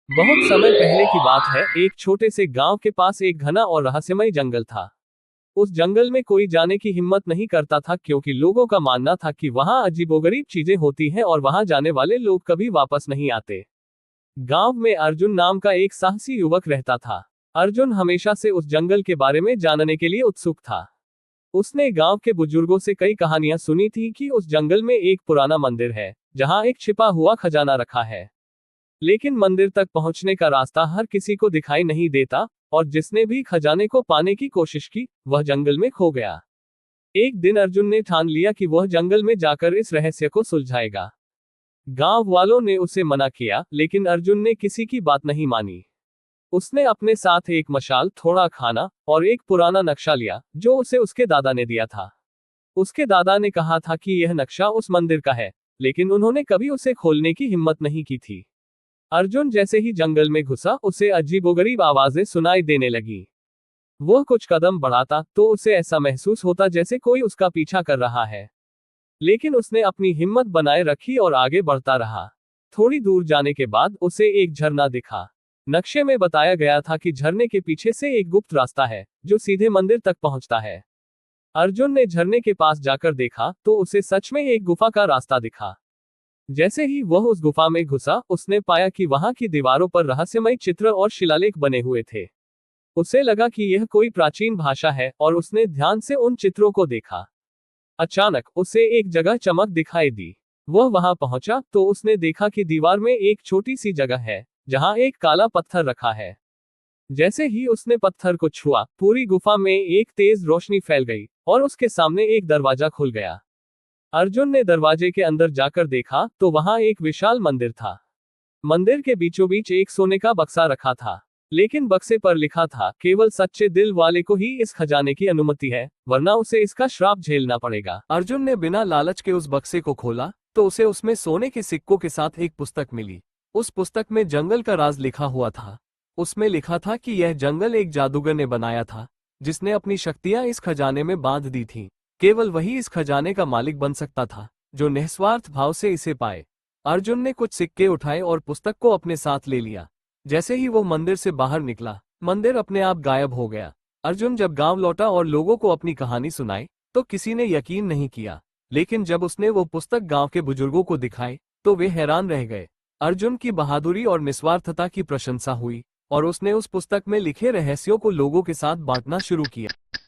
बहुत समय पहले की बात है। एक छोटे से गांव के पास एक घना और रहस्यमय जंगल था। उस जंगल में कोई जाने की हिम्मत नहीं करता था, क्योंकि लोगों का मानना था कि वहां अजीबोगरीब चीजें होती हैं और वहां जाने वाले लोग कभी वापस नहीं आते। गांव में अर्जुन नाम का एक साहसी युवक रहता था। अर्जुन हमेशा से उस जंगल के बारे में जानने के लिए उत्सुक था। उसने गांव के बुजुर्गों से कई कहानियां सुनी थी कि उस जंगल में एक पुराना मंदिर है, जहां एक छिपा हुआ खजाना रखा है। लेकिन मंदिर तक पहुंचने का रास्ता हर किसी को दिखाई नहीं देता, और जिसने भी खजाने को पाने की कोशिश की, वह जंगल में खो गया। एक दिन अर्जुन ने ठान लिया कि वह जंगल में जाकर इस रहस्य को सुलझाएगा। गांव वालों ने उसे मना किया, लेकिन अर्जुन ने किसी की बात नहीं मानी। उसने अपने साथ एक मशाल, थोड़ा खाना और एक पुराना नक्शा लिया, जो उसे उसके दादा ने दिया था। उसके दादा ने कहा था कि यह नक्शा उस मंदिर का है, लेकिन उन्होंने कभी उसे खोलने की हिम्मत नहीं की थी। अर्जुन जैसे ही जंगल में घुसा, उसे अजीबोगरीब आवाजें सुनाई देने लगी। वह कुछ कदम बढ़ाता तो उसे ऐसा महसूस होता जैसे कोई उसका पीछा कर रहा है। लेकिन उसने अपनी हिम्मत बनाए रखी और आगे बढ़ता रहा। थोड़ी दूर जाने के बाद उसे एक झरना दिखा। नक्शे में बताया गया था कि झरने के पीछे से एक गुप्त रास्ता है, जो सीधे मंदिर तक पहुंचता है। अर्जुन ने झरने के पास जाकर देखा तो उसे सच में एक गुफा का रास्ता दिखा। जैसे ही वह उस गुफा में घुसा, उसने पाया कि वहां की दीवारों पर रहस्यमय चित्र और शिलालेख बने हुए थे। उसे लगा कि यह कोई प्राचीन भाषा है, और उसने ध्यान से उन चित्रों को देखा। अचानक उसे एक जगह चमक दिखाई दी। वह वहां पहुंचा तो उसने देखा कि दीवार में एक छोटी सी जगह है, जहां एक काला पत्थर रखा है। जैसे ही उसने पत्थर को छुआ, पूरी गुफा में एक तेज रोशनी फैल गई, और उसके सामने एक दरवाजा खुल गया। अर्जुन ने दरवाजे के अंदर जाकर देखा तो वहां एक विशाल मंदिर था। मंदिर के बीचों बीच एक सोने का बक्सा रखा था, लेकिन बक्से पर लिखा था, केवल सच्चे दिल वाले को ही इस खजाने की अनुमति है, वरना उसे इसका श्राप झेलना पड़ेगा। अर्जुन ने बिना लालच के उस बक्से को खोला तो उसे उसमें सोने के सिक्कों के साथ एक पुस्तक मिली। उस पुस्तक में जंगल का राज लिखा हुआ था। उसमें लिखा था कि यह जंगल एक जादूगर ने बनाया था, जिसने अपनी शक्तियां इस खजाने में बांध दी थी। केवल वही इस खजाने का मालिक बन सकता था, जो निस्वार्थ भाव से इसे पाए। अर्जुन ने कुछ सिक्के उठाए और पुस्तक को अपने साथ ले लिया। जैसे ही वो मंदिर से बाहर निकला, मंदिर अपने आप गायब हो गया। अर्जुन जब गांव लौटा और लोगों को अपनी कहानी सुनाई, तो किसी ने यकीन नहीं किया। लेकिन जब उसने वो पुस्तक गांव के बुजुर्गों को दिखाई, तो वे हैरान रह गए। अर्जुन की बहादुरी और निस्वार्थता की प्रशंसा हुई, और उसने उस पुस्तक में लिखे रहस्यों को लोगों के साथ बांटना शुरू किया।